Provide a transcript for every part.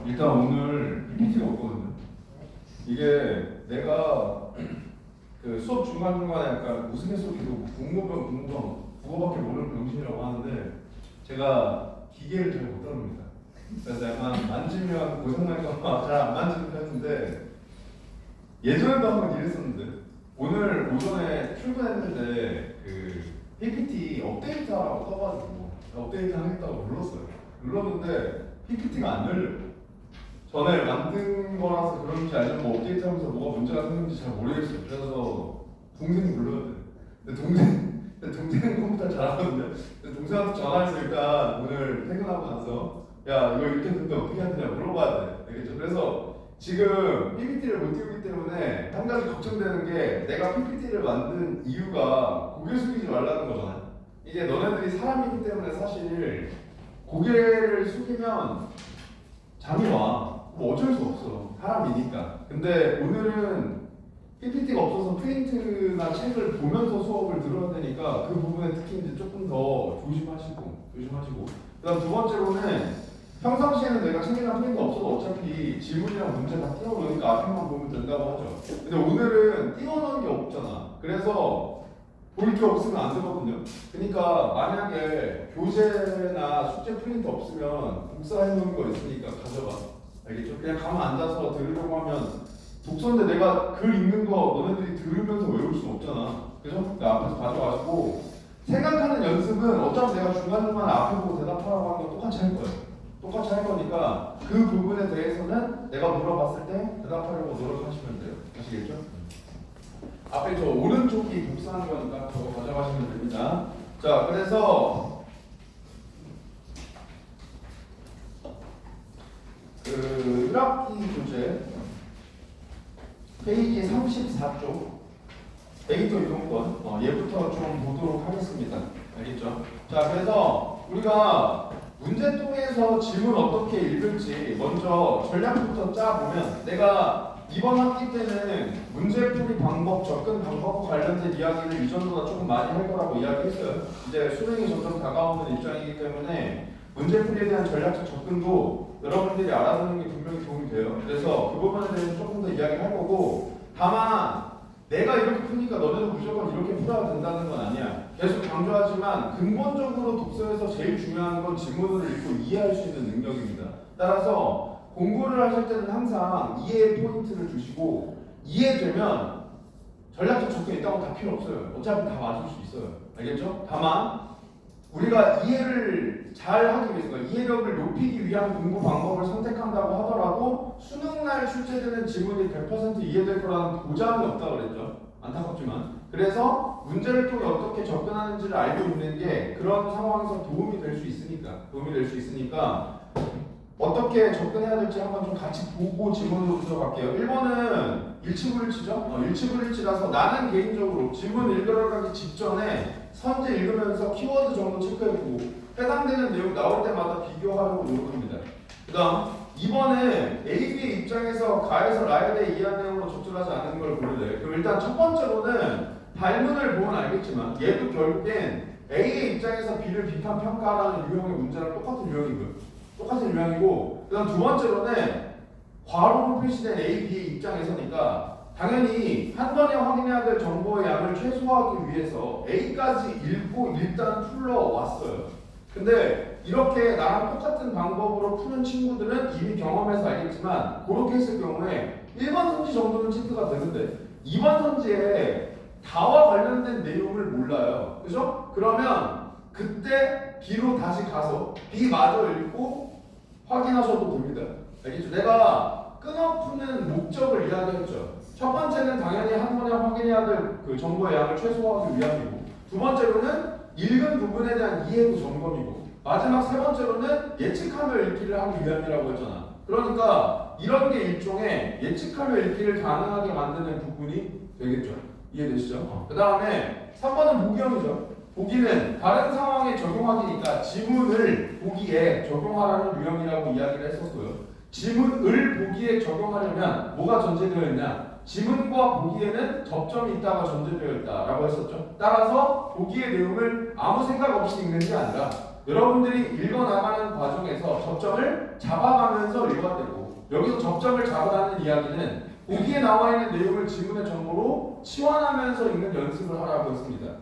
일단 오늘 PPT가 없거든요. 이게 내가 그 수업 중간중간에 약간 우스갯소리로 국어병 국어밖에 모르는 병신이라고 하는데 제가 기계를 잘 못 다룹니다. 그래서 약간 만지면 고장날까봐 잘 안 만지는 편인데 예전에도 한번 이랬었는데 오늘 오전에 출근했는데 그 PPT 업데이트하라고 떠가지고 업데이트 하겠다고 눌렀는데 PPT가 안 열려요. 전에 만든 거라서 그런지 아니면 뭐 업데이트하면서 뭐가 문제가 생겼는지 잘 모르겠어요. 그래서 동생이 불러야 돼. 근데 동생 컴퓨터 잘하거든요. 근데 동생한테 전화해서 일단 오늘 퇴근하고 나서 야 이거 이렇게 했는데 어떻게 해야 되냐 물어봐야 돼. 알겠죠? 그래서 지금 PPT를 못 띄우기 때문에 한 가지 걱정되는 게 내가 PPT를 만든 이유가 고개 숙이지 말라는 거잖아요. 이게 너네들이 사람이기 때문에 사실 고개를 숙이면 잠이 와. 뭐 어쩔 수 없어. 사람이니까. 근데 오늘은 PPT가 없어서 프린트나 책을 보면서 수업을 들어야 되니까 그 부분에 특히 이제 조금 더 조심하시고. 그다음 두 번째로는 평상시에는 내가 책이나 프린트 없어도 어차피 지문이랑 문제 다 띄워놓으니까 앞에만 보면 된다고 하죠. 근데 오늘은 띄워놓은 게 없잖아. 그래서 볼 게 없으면 안 되거든요. 그러니까 만약에 교재나 숙제 프린트 없으면 복사해 놓은 거 있으니까 가져가. 알겠죠? 그냥 가만 앉아서 들으려고 하면 독서인데 내가 글 읽는 거 너네들이 들으면서 외울 수는 없잖아. 그죠? 그러니까 앞에서 가져가시고 생각하는 연습은 어차피 내가 중간중간 앞에 보고 대답하라고 하는 거 똑같이 할 거예요. 똑같이 할 거니까 그 부분에 대해서는 내가 물어봤을 때 대답하려고 노력하시면 돼요. 아시겠죠? 앞에 저 오른쪽이 복사하는 거니까 저거 가져가시면 됩니다. 자, 그래서 그 1학기 교재 페이지 34쪽 에디터 이동권 얘부터 좀 보도록 하겠습니다. 알겠죠? 자, 그래서 우리가 문제통에서 질문 어떻게 읽을지 먼저 전략부터 짜보면 내가 이번 학기 때는 문제풀이 방법, 접근 방법과 관련된 이야기를 이전보다 조금 많이 할 거라고 이야기했어요. 이제 수능이 점점 다가오는 입장이기 때문에 문제풀이에 대한 전략적 접근도 여러분들이 알아두는 게 분명히 도움이 돼요. 그래서 그 부분에 대해서 조금 더 이야기할 거고, 다만 내가 이렇게 푸니까 너네도 무조건 이렇게 풀어야 된다는 건 아니야. 계속 강조하지만 근본적으로 독서에서 제일 중요한 건 지문을 읽고 이해할 수 있는 능력입니다. 따라서 공부를 하실 때는 항상 이해의 포인트를 주시고, 이해되면 전략적 접근이 있다고 다 필요 없어요. 어차피 다 맞을 수 있어요. 알겠죠? 다만 우리가 이해를 잘 하기 위해서, 이해력을 높이기 위한 공부 방법을 선택한다고 하더라도 수능날 출제되는 지문이 100% 이해될 거라는 보장이 없다고 그랬죠. 안타깝지만. 그래서 문제를 통해 어떻게 접근하는지를 알고 있는 게 그런 상황에서 도움이 될 수 있으니까 어떻게 접근해야 될지 한번 좀 같이 보고 지문으로 들어갈게요. 1번은 일치불일치죠? 일치불일치라서 나는 개인적으로 지문 읽으러 직전에 선제 읽으면서 키워드 정도 체크해보고 해당되는 내용 나올 때마다 비교하려고 노력합니다. 그 다음 2번은 A, B의 입장에서 가에서 라에 대해 이해한 내용으로 적절하지 않은 걸 고르래. 그럼 일단 첫 번째로는 발문을 보면 알겠지만 얘도 결국엔 A의 입장에서 B를 비판 평가하는 유형의 문제랑 똑같은 유형이고, 그 다음 두 번째로는 괄호로 표시된 A, B의 입장에서니까 당연히 한 번에 확인해야 될 정보의 양을 최소화하기 위해서 A까지 읽고 일단 풀러왔어요. 근데 이렇게 나랑 똑같은 방법으로 푸는 친구들은 이미 경험해서 알겠지만 그렇게 했을 경우에 1번 선지 정도는 체크가 되는데 2번 선지에 다와 관련된 내용을 몰라요. 그죠? 그러면 그때 B로 다시 가서 B마저 읽고 확인하셔도 됩니다. 알겠죠? 내가 끊어푸는 목적을 이야기했죠. 첫 번째는 당연히 한 번에 확인해야 될 그 정보의 양을 최소화하기 위함이고, 두 번째로는 읽은 부분에 대한 이해도 점검이고, 마지막 세 번째로는 예측하며 읽기를 하기 위함이라고 했잖아. 그러니까 이런 게 일종의 예측하며 읽기를 가능하게 만드는 부분이 되겠죠. 이해되시죠? 그 다음에 3번은 모기형이죠. 보기는 다른 상황에 적용하기니까 지문을 보기에 적용하라는 유형이라고 이야기를 했었고요. 지문을 보기에 적용하려면 뭐가 전제되어 있냐? 지문과 보기에는 접점이 있다가 전제되어 있다라고 했었죠. 따라서 보기의 내용을 아무 생각 없이 읽는 게 아니라 여러분들이 읽어나가는 과정에서 접점을 잡아가면서 읽어야 되고 여기서 접점을 잡아가는 이야기는 보기에 나와 있는 내용을 지문의 정보로 치환하면서 읽는 연습을 하라고 했습니다.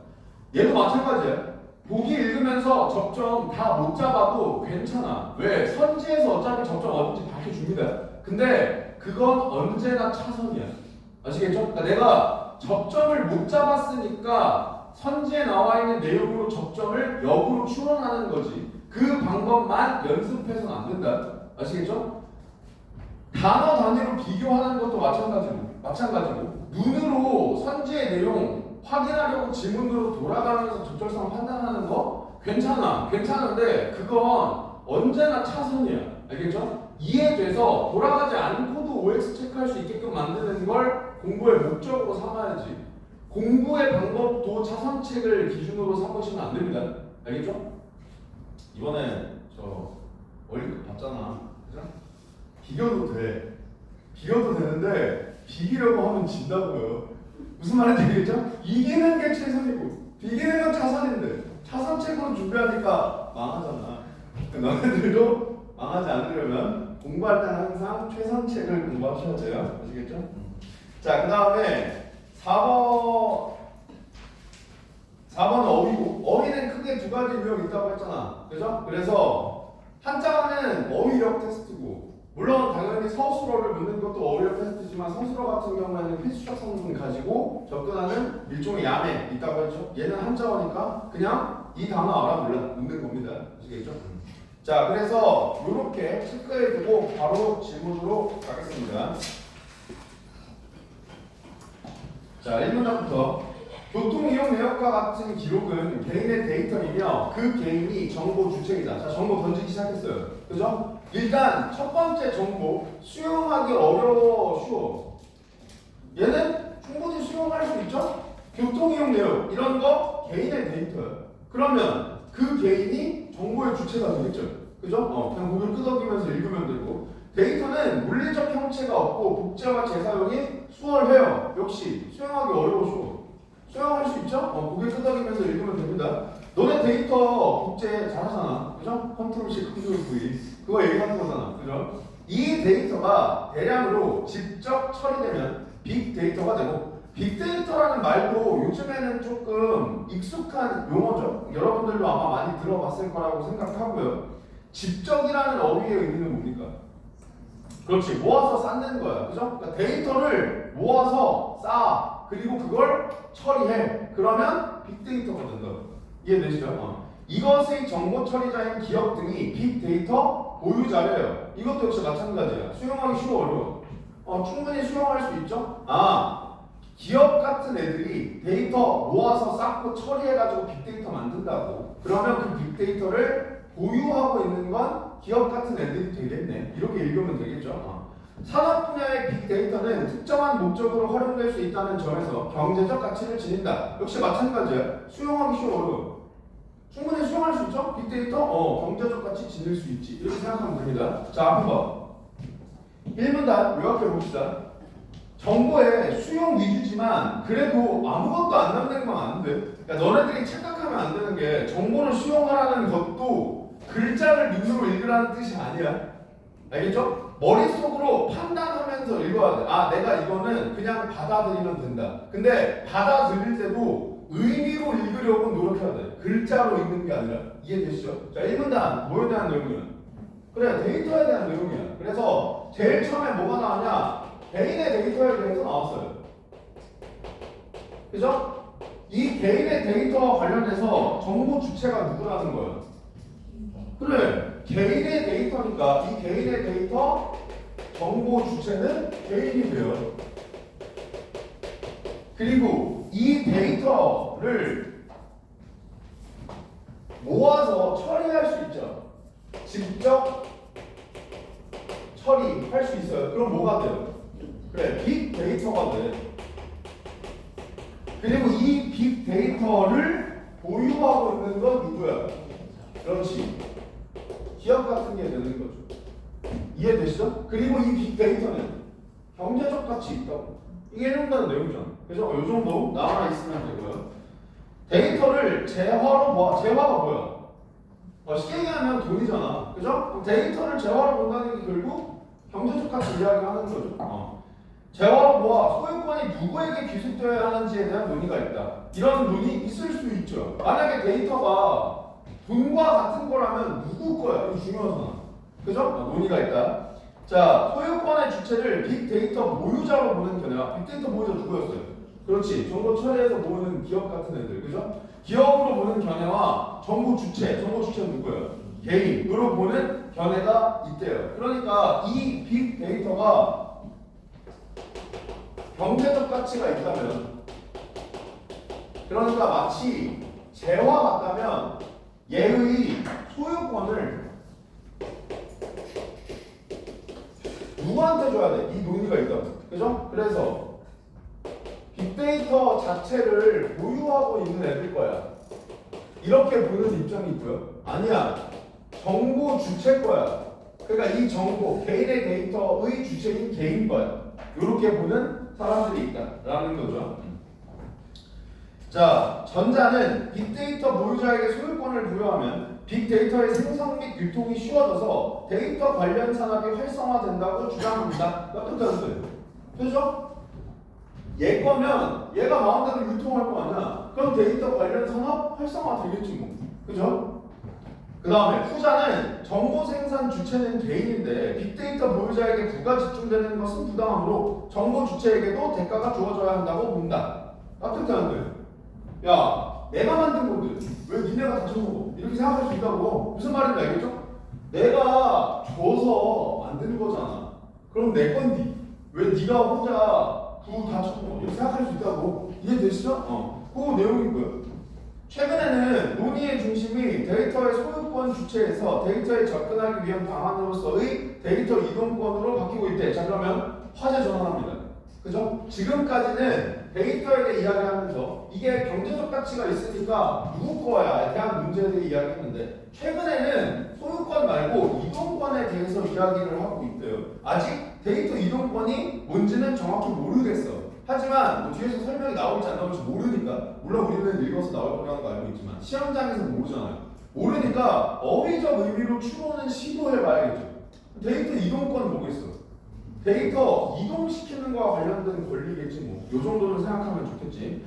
얘도 마찬가지예요. 보기 읽으면서 접점 다 못 잡아도 괜찮아. 왜? 선지에서 어차피 접점 어딘지 밝혀줍니다. 근데 그건 언제나 차선이야. 아시겠죠? 그러니까 내가 접점을 못 잡았으니까 선지에 나와 있는 내용으로 접점을 역으로 추론하는 거지. 그 방법만 연습해서는 안 된다. 아시겠죠? 단어 단위로 비교하는 것도 마찬가지고 눈으로 선지의 내용 확인하려고 지문으로 돌아가면서 적절성 판단하는 거 괜찮은데 그건 언제나 차선이야. 알겠죠? 이해돼서 돌아가지 않고도 OX 체크할 수 있게끔 만드는 걸 공부의 목적으로 삼아야지. 공부의 방법도 차선책을 기준으로 삼으시면 안 됩니다. 알겠죠? 이번에 저 월드컵 봤잖아. 그죠? 비교도 되는데 비기려고 하면 진다고요. 무슨 말인지 알겠죠? 이기는 게 최선이고 비기는 건 차선인데 차선책으로 준비하니까 망하잖아. 너네들도 망하지 않으려면 공부할 때는 항상 최선책을 공부하셔야 돼요. 아시겠죠? 자, 그 다음에 4번은 어휘고 어휘는 크게 두 가지 유형이 있다고 했잖아. 그죠? 그래서 한자는 어휘력 테스트고 물론 당연히 서술어를 묻는 것도 어휘력 테스트지만 서술어 같은 경우에는 필수적 성분 가지고 접근하는 일종의 야매 있다고 했죠. 얘는 한자어니까 그냥 이 단어 알아 묻는 겁니다. 아시겠죠? 자, 그래서 이렇게 체크해두고 바로 질문으로 가겠습니다. 자, 1문장부터 교통이용 내역과 같은 기록은 개인의 데이터이며 그 개인이 정보 주체이다. 자, 정보 던지기 시작했어요. 그죠? 일단 첫 번째 정보 수용하기 어려워 쉬워. 얘는 충분히 수용할 수 있죠? 교통이용 내역 이런 거 개인의 데이터예요. 그러면 그 개인이 정보의 주체가 되겠죠. 그죠? 그냥 고개를 끄덕이면서 읽으면 되고 데이터는 물리적 형체가 없고 복제와 재사용이 수월해요. 역시 수용하기 어려워 쉬워. 수용할 수 있죠? 고개 끄덕이면서 읽으면 됩니다. 너네 데이터 복제 잘하잖아. 그죠? 컨트롤 C, 컨트롤 V. 그거 얘기하는 거잖아. 그죠? 이 데이터가 대량으로 직접 처리되면 빅데이터가 되고 빅데이터라는 말도 요즘에는 조금 익숙한 용어죠. 여러분들도 아마 많이 들어봤을 거라고 생각하고요. 집적이라는 어휘의 의미는 뭡니까? 그렇지. 모아서 쌓는 거야. 그죠? 그러니까 데이터를 모아서 쌓아. 그리고 그걸 처리해. 그러면 빅데이터가 된다. 이해되시죠? 이것의 정보 처리자인 기업 등이 빅데이터 보유자래요. 이것도 역시 마찬가지야. 수용하기 쉬워 어려워. 충분히 수용할 수 있죠? 기업 같은 애들이 데이터 모아서 쌓고 처리해가지고 빅데이터 만든다고. 그러면 그 빅데이터를 보유하고 있는 건 기업 같은 애들이 되겠네. 이렇게 읽으면 되겠죠. 산업 분야의 빅데이터는 특정한 목적으로 활용될 수 있다는 점에서 경제적 가치를 지닌다. 역시 마찬가지야. 수용하기 쉬워. 충분히 수용할 수 있죠? 빅데이터? 경제적 가치 지닐 수 있지. 이렇게 생각하면 됩니다. 자, 한번 1문단 요약해 봅시다. 정보의 수용 위주지만 그래도 아무것도 안 남는 건 안 돼. 그러니까 너네들이 착각하면 안 되는 게 정보를 수용하라는 것도 글자를 눈으로 읽으라는 뜻이 아니야. 알겠죠? 머릿속으로 판단하면서 읽어야 돼. 내가 이거는 그냥 받아들이면 된다. 근데 받아들일 때도 의미로 읽으려고 노력해야 돼. 글자로 읽는 게 아니라. 이해되시죠? 자, 1문단 뭐에 대한 내용이야? 그래, 데이터에 대한 내용이야. 그래서 제일 처음에 뭐가 나왔냐? 개인의 데이터에 대해서 나왔어요. 그죠? 이 개인의 데이터와 관련해서 정보 주체가 누구라는 거예요? 그래, 개인의 데이터니까 이 개인의 데이터 정보 주체는 개인이 돼요. 그리고 이 데이터를 모아서 처리할 수 있죠. 직접 처리할 수 있어요. 그럼 뭐가 돼요? 그래, 빅데이터가 돼. 그리고 이 빅데이터를 보유하고 있는 건 누구야? 그렇지. 기업 같은 게 되는 거죠. 이해되시죠? 그리고 이 빅데이터는 경제적 가치 있다고. 이게 해당되는 내용이잖아. 그래서 이 정도 나와 있으면 되고요. 데이터를 재화로 재화가 뭐야? 쉽게 얘기하면 돈이잖아. 그죠? 그럼 데이터를 재화로 본다는 게 결국 경제적 가치 이야기하는 거죠. 재화로 모아 소유권이 누구에게 귀속되어야 하는지에 대한 논의가 있다. 이런 논의 있을 수 있죠. 만약에 데이터가 돈과 같은 거라면 누구 거야? 이거 중요하잖아. 그죠? 논의가 있다. 자, 소유권의 주체를 빅데이터 보유자로 보는 견해와 빅데이터 보유자 누구였어요? 그렇지. 정보 처리해서 모으는 기업 같은 애들. 그죠? 기업으로 보는 견해와 정보 주체는 누구예요? 개인으로 보는 견해가 있대요. 그러니까 이 빅데이터가 경제적 가치가 있다면, 그러니까 마치 재화 같다면 얘의 소유권을 누구한테 줘야 돼? 이 논의가 있다면. 그죠? 그래서 빅데이터 자체를 보유하고 있는 애들 거야. 이렇게 보는 입장이 있고요. 아니야. 정보 주체 거야. 그러니까 이 정보, 개인의 데이터의 주체인 개인 거야. 이렇게 보는 사람들이 있다라는 거죠. 자, 전자는 빅데이터 보유자에게 소유권을 부여하면 빅데이터의 생성 및 유통이 쉬워져서 데이터 관련 산업이 활성화된다고 주장합니다. 어떻게 하세요? 그죠? 얘 거면 얘가 마음대로 유통할 거 아니야. 그럼 데이터 관련 산업 활성화 되겠지 뭐. 그죠? 그 다음에 후자는 정보 생산 주체는 개인인데 빅데이터 보유자에게 부가 집중되는 것은 부당하므로 정보 주체에게도 대가가 주어져야 한다고 본다. 어떻게 하는 거예요? 야, 내가 만든 건데 왜 니네가 다 쳐먹어? 이렇게 생각할 수 있다고. 무슨 말인지 알겠죠? 내가 줘서 만든 거잖아. 그럼 내 건디 왜 네가 혼자 부 다 쳐먹어? 이렇게 생각할 수 있다고. 이해되시죠? 그 내용인 거예요. 최근에는 논의의 중심이 데이터의 소유권 주체에서 데이터에 접근하기 위한 방안으로서의 데이터 이동권으로 바뀌고 있대. 자, 그러면 화제 전환합니다. 그죠? 지금까지는 데이터에 대해 이야기하면서 이게 경제적 가치가 있으니까 누구 거야에 대한 문제에 대해 이야기했는데, 최근에는 소유권 말고 이동권에 대해서 이야기를 하고 있대요. 아직 데이터 이동권이 뭔지는 정확히 모르겠어. 하지만 뭐 뒤에서 설명이 나올지 안 나올지 모르니까, 물론 우리는 읽어서 나올 거라는 거 알고 있지만 시험장에서 모르잖아요. 모르니까 어휘적 의미로 추론은 시도해봐야겠죠. 데이터 이동권은 뭐겠어? 데이터 이동시키는 거와 관련된 권리겠지 뭐. 요 정도는 생각하면 좋겠지.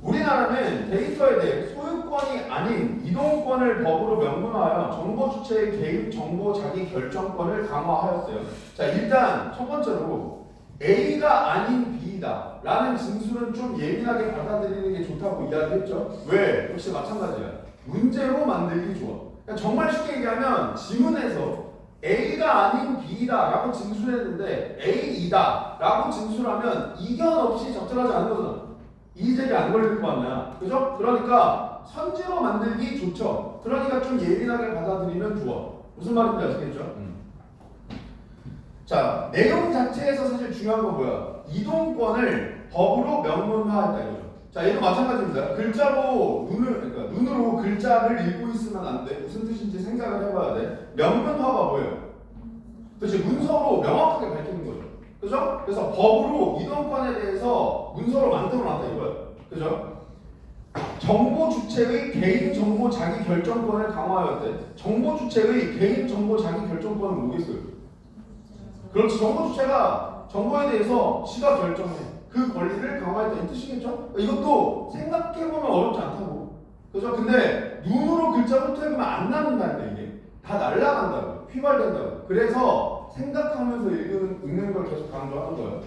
우리나라는 데이터에 대해 소유권이 아닌 이동권을 법으로 명문화하여 정보 주체의 개인 정보 자기 결정권을 강화하였어요. 자, 일단 첫 번째로 A가 아닌 B다 라는 진술은 좀 예민하게 받아들이는 게 좋다고 이야기했죠. 왜? 역시 마찬가지야. 문제로 만들기 좋아. 그러니까 정말 쉽게 얘기하면 지문에서 A가 아닌 B다 라고 진술했는데 A이다 라고 진술하면 이견 없이 적절하지 않은 거잖아. 이의제기 안 걸릴 거 아니야. 그죠? 그러니까 선지로 만들기 좋죠. 그러니까 좀 예민하게 받아들이면 좋아. 무슨 말인지 아시겠죠? 자, 내용 자체에서 사실 중요한 건 뭐야? 이동권을 법으로 명문화했다 이거죠. 자, 얘도 마찬가지입니다. 글자로 그러니까 눈으로 글자를 읽고 있으면 안 돼. 무슨 뜻인지 생각을 해봐야 돼. 명문화가 뭐예요? 그렇지, 문서로 명확하게 밝히는 거죠. 그죠? 그래서 법으로 이동권에 대해서 문서로 만들어놨다 이거예요. 그죠? 정보 주체의 개인 정보 자기 결정권을 강화하였대. 정보 주체의 개인 정보 자기 결정권은 뭐겠어요? 그렇지, 정보 주체가 정보에 대해서 지가 결정해. 그 권리를 강화했다 이 뜻이겠죠? 이것도 생각해보면 어렵지 않다고. 그죠? 근데 눈으로 글자 훑어보면 안 남는다니까. 이게 다 날아간다고, 휘발된다고. 그래서 생각하면서 읽는 걸 계속 강조하는 거예요.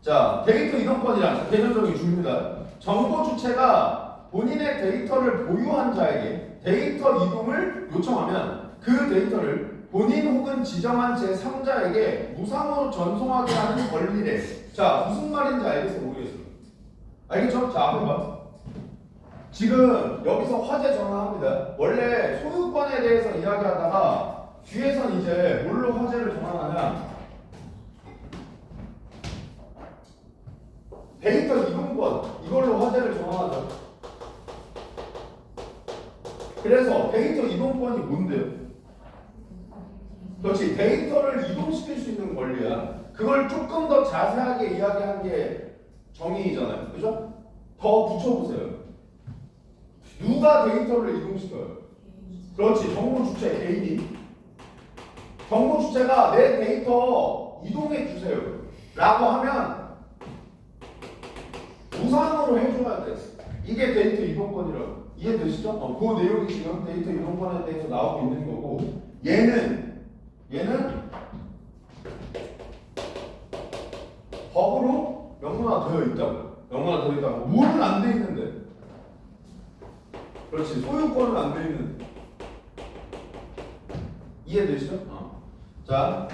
자, 데이터 이동권이란 개념적인 중입니다. 정보 주체가 본인의 데이터를 보유한 자에게 데이터 이동을 요청하면 그 데이터를 본인 혹은 지정한 제3자에게 무상으로 전송하게 하는 권리래. 자, 무슨 말인지 알겠어? 모르겠어? 알겠죠? 자, 앞에 봐. 지금 여기서 화제 전환합니다. 원래 소유권에 대해서 이야기하다가 뒤에선 이제 뭘로 화제를 전환하냐? 데이터 이동권, 이걸로 화제를 전환하죠. 그래서 데이터 이동권이 뭔데요? 그렇지, 데이터를 이동시킬 수 있는 권리야. 그걸 조금 더 자세하게 이야기한 게 정의잖아요. 그죠? 더 붙여보세요. 누가 데이터를 이동시켜요? 그렇지. 정보 주체 개인이. 정보 주체가 내 데이터 이동해 주세요 라고 하면 무상으로 해줘야 돼. 이게 데이터 이동권이라고. 이해되시죠? 그 내용이 지금 데이터 이동권에 대해서 나오고 있는 거고, 얘는 법으로 명문화되어 있다고. 명문화되어 있다고. 뭐는 안 돼 있는데. 그렇지. 소유권은 안 돼 있는데. 이해되시죠? 자,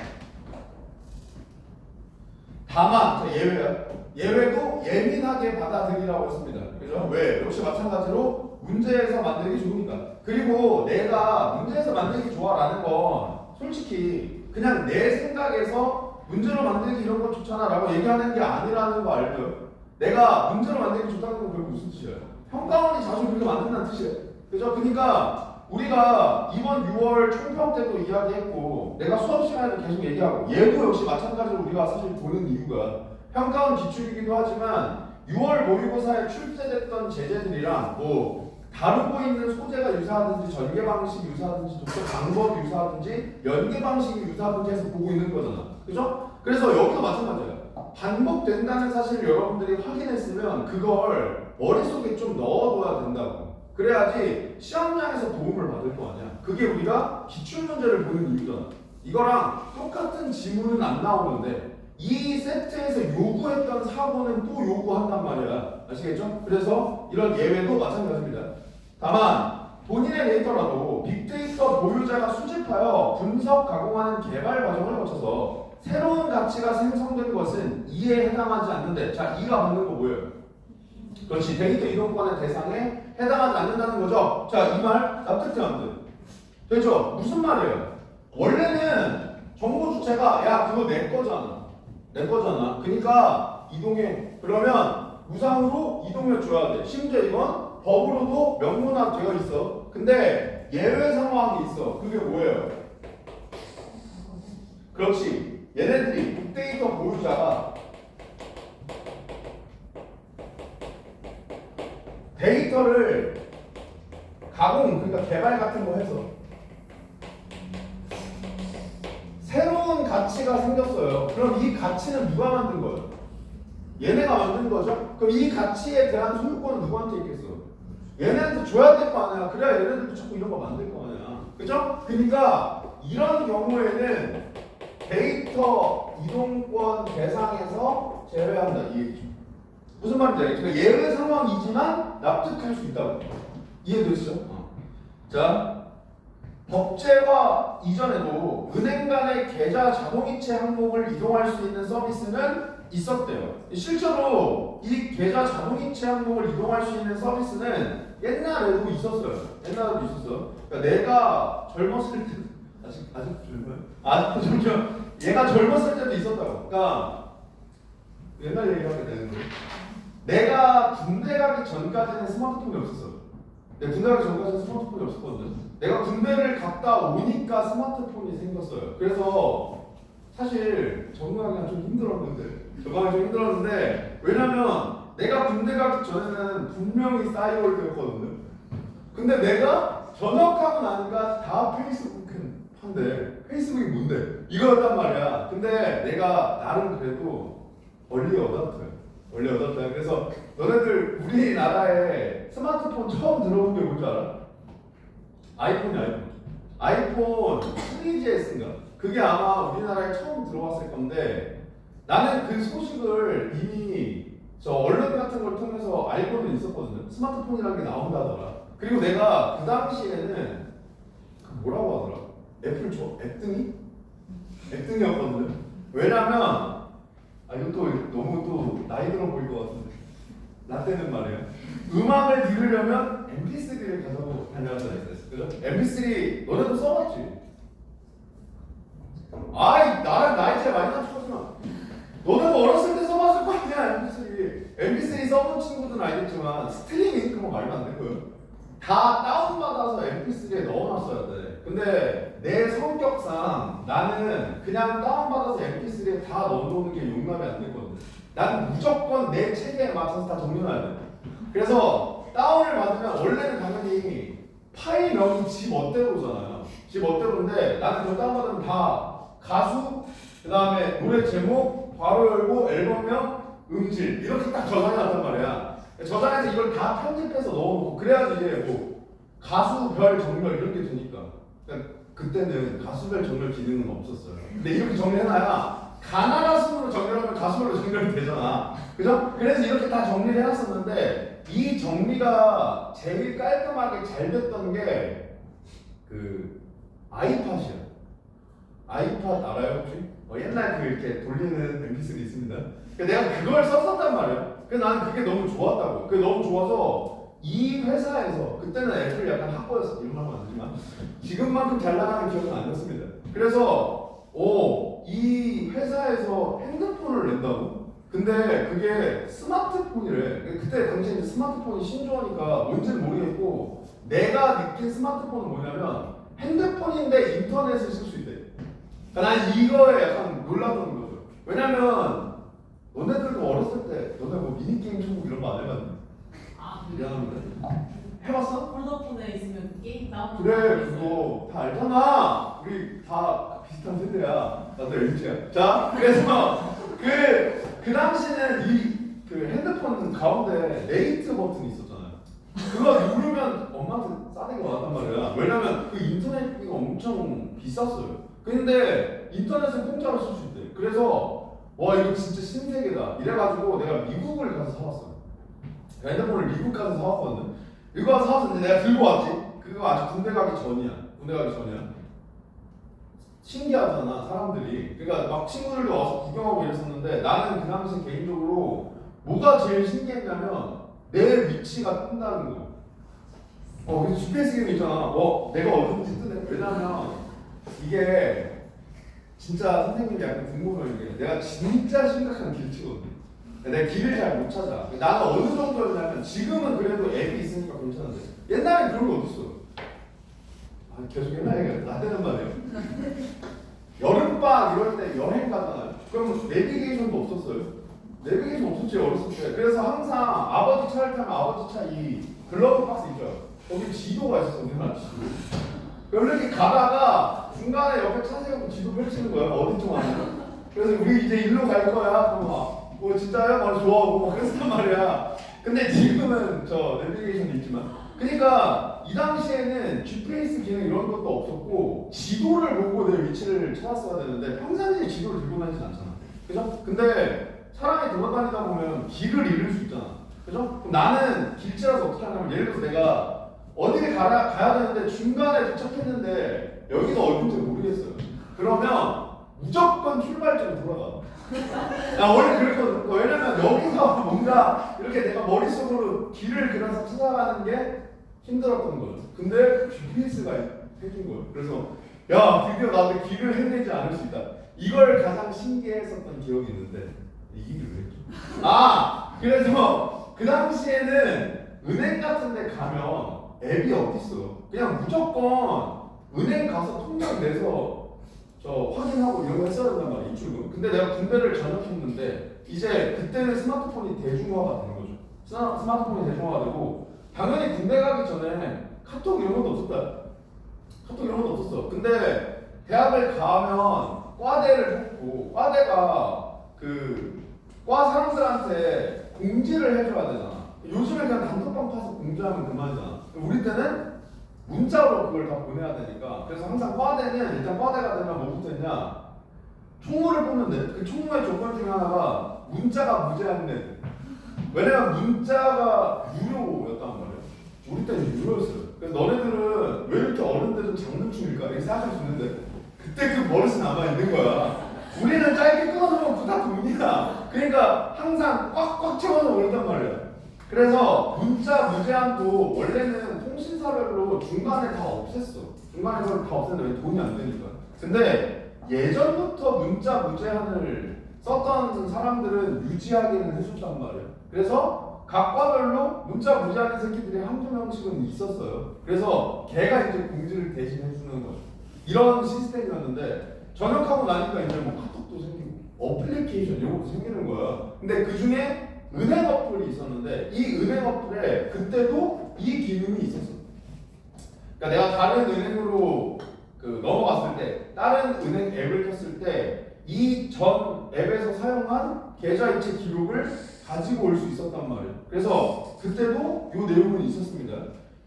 다만 예외야. 예외도 예민하게 받아들이라고 했습니다. 그죠? 왜? 역시 마찬가지로 문제에서 만들기 좋으니까. 그리고 내가 문제에서 만들기 좋아라는 건 솔직히 그냥 내 생각에서 문제로 만들기 이런 건 좋잖아 라고 얘기하는 게 아니라는 거 알죠? 내가 문제로 만들기 좋다는 건 결국 무슨 뜻이에요? 평가원이 자주 그렇게 만든다는 뜻이에요. 그죠? 그러니까 우리가 이번 6월 총평 때도 이야기했고, 내가 수업 시간에도 계속 얘기하고, 얘도 역시 마찬가지로 우리가 사실 보는 이유가 평가원 기출이기도 하지만 6월 모의고사에 출제됐던 제재들이랑 뭐 다루고 있는 소재가 유사하든지 전개 방식이 유사하든지 독서 방법이 유사하든지 연계 방식이 유사하든지 해서 보고 있는 거잖아. 그죠? 그래서 여기도 마찬가지야. 반복된다는 사실을 여러분들이 확인했으면 그걸 머릿속에 좀 넣어둬야 된다고. 그래야지 시험장에서 도움을 받을 거 아니야. 그게 우리가 기출문제를 보는 이유잖아. 이거랑 똑같은 지문은 안 나오는데 이 세트에서 요구했던 사고는 또 요구한단 말이야. 아시겠죠? 그래서 이런 예외도 마찬가지입니다. 다만 본인의 데이터라도 빅데이터 보유자가 수집하여 분석, 가공하는 개발 과정을 거쳐서 새로운 가치가 생성된 것은 이에 해당하지 않는데, 자, 이가 받는 거 뭐예요? 그렇지. 데이터 이동권의 대상에 해당하지 않는다는 거죠. 자, 이 말 납득돼 안 돼? 되죠? 무슨 말이에요? 원래는 정보 주체가 야 그거 내 거잖아. 내 거잖아. 그러니까 이동해. 그러면 무상으로 이동해 줘야 돼. 심지어 이건 법으로도 명문화되어 있어. 근데 예외 상황이 있어. 그게 뭐예요? 그렇지. 얘네들이 빅데이터 보유자가 데이터를 가공, 그러니까 개발 같은 거 해서 새로운 가치가 생겼어요. 그럼 이 가치는 누가 만든 거예요? 얘네가 만든 거죠? 그럼 이 가치에 대한 소유권은 누구한테 있겠어? 얘네한테 줘야 될 거 아니야. 그래야 얘네들도 자꾸 이런 거 만들 거 아니야. 그죠? 그러니까 이런 경우에는 데이터 이동권 대상에서 제외한다. 이 얘기죠. 무슨 말인지 알겠죠? 그러니까 예외 상황이지만 납득할 수 있다고. 이해되시죠? 자, 법제화 이전에도 은행 간의 계좌 자동이체 항목을 이동할 수 있는 서비스는 있었대요. 실제로 이 계좌 자동이체 항목을 이동할 수 있는 서비스는 옛날에도 있었어요. 옛날에도 있었어. 그러니까 내가 젊었을 때 아직 젊어요? 아직도 점점 얘가 젊었을 때도 있었다고. 그러니까 옛날 얘기하게 되는 거예요. 내가 군대 가기 전까지는 스마트폰이 없었어. 내가 군대 가기 전까지는 스마트폰이 없었거든. 내가 군대를 갔다 오니까 스마트폰이 생겼어요. 그래서 사실 적응하기가 좀 힘들었는데 왜냐면 내가 군대 가기 전에는 분명히 싸이월드였거든요. 근데 내가 전역하고 나니까 다 페이스북한데 페이스북이 뭔데? 이거였단 말이야. 근데 내가 나름 그래도 얼리 어답터야. 그래서 너네들 우리나라에 스마트폰 처음 들어본 게 뭔지 알아? 아이폰 3GS인가? 그게 아마 우리나라에 처음 들어왔을 건데 나는 그 소식을 이미 저 언론 같은 걸 통해서 알고는 있었거든요. 스마트폰이라는 게 나온다더라. 그리고 내가 그 당시에는 그 뭐라고 하더라? 애플 액등이었거든요. 왜냐면 이것도 너무 또 나이 들어 보일 것 같은데 나 때는 말이야. 음악을 들으려면 MP3를 가지고 다녀왔어야 했어. 그죠? MP3 너네도 써봤지? 나랑 나이 차이 많이 나지만 너네도 어렸을 때 써봤을 거 아니야. MP3 써본 친구들은 알겠지만 스트리밍 그거 말도 안 되고요. 다 다운받아서 MP3에 넣어놨어야 돼. 근데 내 성격상 나는 그냥 다운받아서 MP3에 다 넣어놓는 게 용납이 안 되거든. 나는 무조건 내 체계에 맞춰서 다 정리해야 돼. 그래서 다운을 받으면 원래는 당연히 파일명이 지 멋대로잖아요. 지 멋대로인데 나는 저 다운받으면 다 가수, 그 다음에 노래 제목, 바로 열고 앨범명, 음질 이렇게 딱 저장해놨단 말이야. 저장해서 이걸 다 편집해서 넣어놓고 그래야지 이제 뭐 가수별 정렬 이런 게 되니까. 그러니까 그때는 가수별 정렬 기능은 없었어요. 근데 이렇게 정리해놔야 가나다 순으로 정렬하면 가수별로 정렬이 되잖아. 그죠? 그래서 이렇게 다 정리를 해놨었는데 이 정리가 제일 깔끔하게 잘 됐던 게 그 아이팟이야. 아이팟 알아요 혹시? 옛날 그 이렇게 돌리는 MP3 있습니다. 내가 그걸 썼었단 말이야. 그래서 나는 그게 너무 좋았다고. 그게 너무 좋아서 이 회사에서 그때는 애플 약간 학고였어. 이런 말 하면 안 되지만 지금만큼 잘 나가는 기억은 아니었습니다. 그래서 이 회사에서 핸드폰을 낸다고? 근데 그게 스마트폰이래. 그때 당시에 이제 스마트폰이 신조어니까 뭔지는 모르겠고 내가 느낀 스마트폰은 뭐냐면 핸드폰인데 인터넷을 쓸 수 있대. 난 이거에 약간 놀랐던 거죠. 왜냐면 너네들도 어렸을 때 너네 뭐 미니게임 천국 이런 거 안 해봤니? 미안합니다. 해봤어? 폴더폰에 있으면 게임 다운. 그래 그거 다 알잖아. 우리 다 비슷한 세대야. 나도 LG야. 자 그래서 그 당시는 이 그 핸드폰 가운데 레이트 버튼이 있었잖아요. 그거 누르면 엄마한테 싸대기 왔단 말이야. 왜냐면 그 인터넷비가 엄청 비쌌어요. 근데 인터넷은 공짜로 쓸 수 있대. 그래서 와 이거 진짜 신세계다. 이래가지고 내가 미국을 가서 사왔어요. 핸드폰을 미국 가서 사왔거든. 이거 사왔는데 내가 들고 왔지. 그거 아직 군대 가기 전이야. 군대 가기 전이야. 신기하잖아 사람들이. 그러니까 막 친구들도 와서 구경하고 이랬었는데 나는 그 당시 개인적으로 뭐가 제일 신기했냐면 내 위치가 뜬다는 거. 그래서 GPS 기능 있잖아. 내가 어딘지 뜨네. 왜냐면 이게 진짜 선생님이 약간 궁금한 게 내가 진짜 심각한 길치거든. 내가 길을 잘 못 찾아. 나는 어느 정도였냐면 지금은 그래도 앱이 있으니까 괜찮은데 옛날엔 그런 거 어딨어. 계속 옛날 얘기가 나대는 말이에요. 여름방 이럴 때 여행 가잖아요. 그럼 내비게이션도 없었어요. 내비게이션 없었지 어렸을 때. 그래서 항상 아버지 차를 타면 아버지 차 이 글러브 박스 있죠. 거기 지도가 있었어. 우리나라 지도. 그럼 이렇게 가다가 중간에 옆에 차 세우고 지도 펼치는 거야. 어디쯤 가냐. 그래서 우리 이제 일로 갈 거야. 그럼 막 진짜요? 막 좋아하고 막 그랬단 말이야. 근데 지금은 저 내비게이션도 있지만 그러니까 이 당시에는 GPS 기능 이런 것도 없었고 지도를 보고 내 위치를 찾았어야 되는데 평상시에 지도를 들고 다니진 않잖아. 그죠? 근데 사람이 돌아다니다 보면 길을 잃을 수 있잖아. 그죠? 그럼 나는 길치라서 어떻게 하냐면 예를 들어서 내가 어디를 가야 되는데 중간에 도착했는데 여기가 어딘지 모르겠어요. 그러면 무조건 출발지로 돌아가. 나 원래 그랬거든. 왜냐면 여기서 뭔가 이렇게 내가 머릿속으로 길을 그려서 찾아가는 게 힘들었던 거죠. 근데 GPS가 해준 거예요. 그래서 야 드디어 나도 길을 해내지 않을 수 있다. 이걸 가장 신기했었던 기억이 있는데 이 얘기를 왜 했죠? 그래서 그 당시에는 은행 같은 데 가면 앱이 어딨어. 그냥 무조건 은행 가서 통장 내서 저 확인하고 이런 거 했어야 된단 말이야. 입출금. 근데 내가 군대를 전역했는데 이제 그때는 스마트폰이 대중화가 된 거죠. 스마트폰이 대중화가 되고 당연히 군대 가기 전에 카톡 이런 것도 없었다. 카톡 이런 것도 없었어. 근데 대학을 가면 과대를 했고 과대가 그 과 사람들한테 공지를 해줘야 되잖아. 요즘에 그냥 단톡방 파서 공지하면 그만이잖아. 우리 때는 문자로 그걸 다 보내야 되니까. 그래서 항상 과대는 일단 과대가 되면 뭐부터 했냐? 총무를 뽑는데 그 총무의 조건 중에 하나가 문자가 무제한돼. 왜냐면 문자가 유료였단 말이야. 우리 때는 유료였어요. 그래서 너네들은 왜 이렇게 어른들은 장난충일까 이렇게 생각할 수 있는데 그때 그 버릇이 남아 있는 거야. 우리는 짧게 끊어놓으면 그다 돈이야. 그러니까 항상 꽉꽉 채워서 오른단 말이야. 그래서 문자 무제한도 원래는 통신사별로 중간에 다 없앴어. 중간에서 다 없앴는데 왜 돈이 안 되니까. 근데 예전부터 문자 무제한을 썼던 사람들은 유지하기는 해줬단 말이야. 그래서 각 과별로 문자 무제한인 새끼들이 한두 명씩은 있었어요. 그래서 걔가 이제 공지를 대신 해주는 거죠. 이런 시스템이었는데 전역하고 나니까 이제 뭐 카톡도 생기고 어플리케이션 이런 것도 생기는 거야. 근데 그 중에 은행 어플이 있었는데 이 은행 어플에 그때도 이 기능이 있었어. 그러니까 내가 다른 은행으로 넘어갔을 때 다른 은행 앱을 켰을 때 이 전 앱에서 사용한 계좌이체 기록을 가지고 올 수 있었단 말이에요. 그래서 그때도 이 내용은 있었습니다.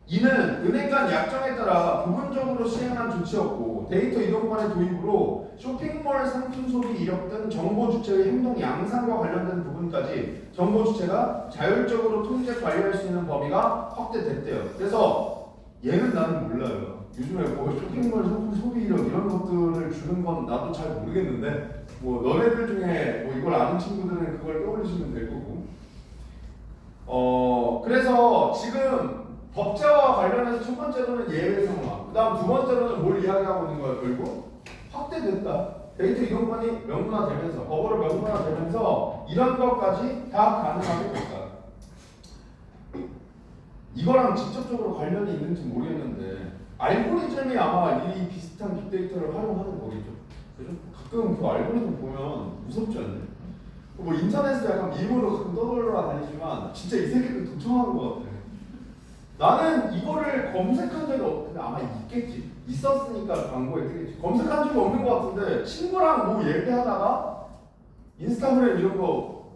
이는 은행 간 약정에 따라 부분적으로 시행한 조치였고 데이터 이동권의 도입으로 쇼핑몰 상품 소비 이력 등 정보 주체의 행동 양상과 관련된 부분까지 정보 주체가 자율적으로 통제 관리할 수 있는 범위가 확대됐대요. 그래서 얘는 나는 몰라요. 요즘에 뭐 쇼핑몰 상품 소비 이력 이런 것들을 주는 건 나도 잘 모르겠는데 뭐 너네들 중에 뭐 이걸 아는 친구들은 그걸 떠올리시면 될 거고. 그래서 지금 법제와 관련해서 첫 번째로는 예외 상황, 그 다음 두 번째로는 뭘 이야기하고 있는 거야? 결국 확대됐다. 데이터 이동권이 명문화되면서, 법으로 명문화되면서 이런 것까지 다 가능하게 됐다. 이거랑 직접적으로 관련이 있는지 모르겠는데 알고리즘이 아마 이 비슷한 빅데이터를 활용하는 거겠죠. 그죠? 가끔 그 알고리즘 보면 무섭지 않나요? 뭐 인터넷에 약간 밈으로 가끔 떠돌아다니지만 진짜 이 새끼들 도청하는 것 같아. 나는 이거를 검색한 적이 없는데 아마 있겠지. 있었으니까 광고에 뜨겠지. 검색한 적이 없는 것 같은데 친구랑 뭐 얘기하다가 인스타그램 이런 거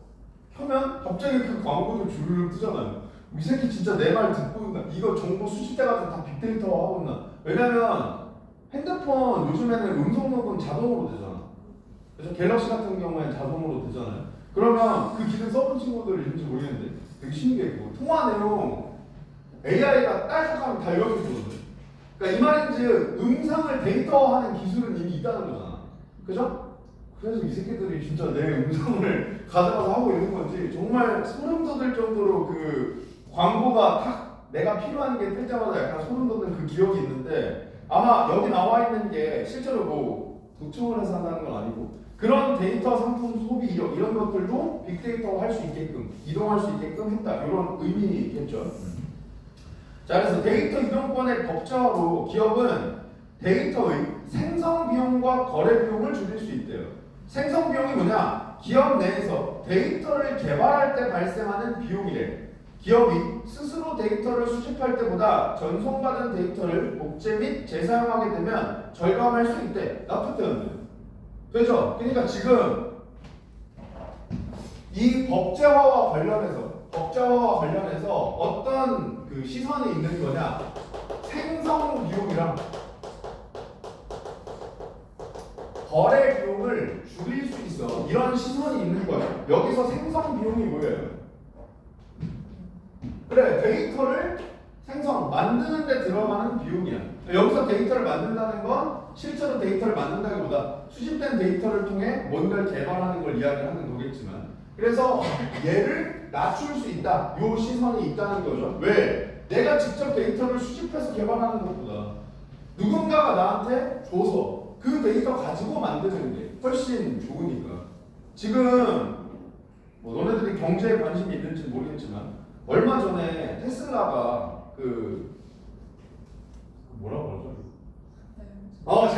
켜면 갑자기 그 광고도 주르륵 뜨잖아요. 이 새끼 진짜 내 말 듣고 있나? 이거 정보 수집돼가지고 다 빅데이터화하고 있나? 왜냐면 핸드폰 요즘에는 음성 녹음 자동으로 되잖아. 그래서 갤럭시 같은 경우에는 자동으로 되잖아요. 그러면 그 기능 써본 친구들 있는지 모르겠는데 되게 신기해. 통화 내용 AI가 딸깍하면 다 읽어주거든. 그러니까 이 말인즉 음성을 데이터화하는 기술은 이미 있다는 거잖아. 그죠? 그래서 이 새끼들이 진짜 내 음성을 가져가서 하고 있는 건지 정말 소름 돋을 정도로 그 광고가 딱 내가 필요한 게 뜰 때마다 약간 소름 돋는 그 기억이 있는데 아마 여기 나와 있는 게 실제로 뭐 도청을 해서 한다는 건 아니고 그런 데이터 상품 소비 이력 이런 것들도 빅데이터화 할 수 있게끔 이동할 수 있게끔 했다 이런 의미겠죠. 자, 그래서 데이터 이동권의 법제화로 기업은 데이터의 생성 비용과 거래 비용을 줄일 수 있대요. 생성 비용이 뭐냐? 기업 내에서 데이터를 개발할 때 발생하는 비용이래. 기업이 스스로 데이터를 수집할 때보다 전송받은 데이터를 복제 및 재사용하게 되면 절감할 수 있대. 납득되는데. 되죠? 그러니까 지금 이 법제화와 관련해서 어떤 그 시선이 있는 거냐? 생성 비용이랑 거래 비용을 줄일 수 있어. 이런 시선이 있는 거예요. 여기서 생성 비용이 뭐예요? 그래, 데이터를 만드는 데 들어가는 비용이야. 여기서 데이터를 만든다는 건 실제로 데이터를 만든다기보다 수집된 데이터를 통해 뭔가를 개발하는 걸 이야기하는 거겠지만 그래서 얘를 낮출 수 있다. 요 시선이 있다는 거죠. 왜? 내가 직접 데이터를 수집해서 개발하는 것보다 누군가가 나한테 줘서 그 데이터 가지고 만드는 게 훨씬 좋으니까. 지금 뭐 너네들이 경제에 관심이 있는지 모르겠지만 얼마 전에 테슬라가 뭐라고 그러죠?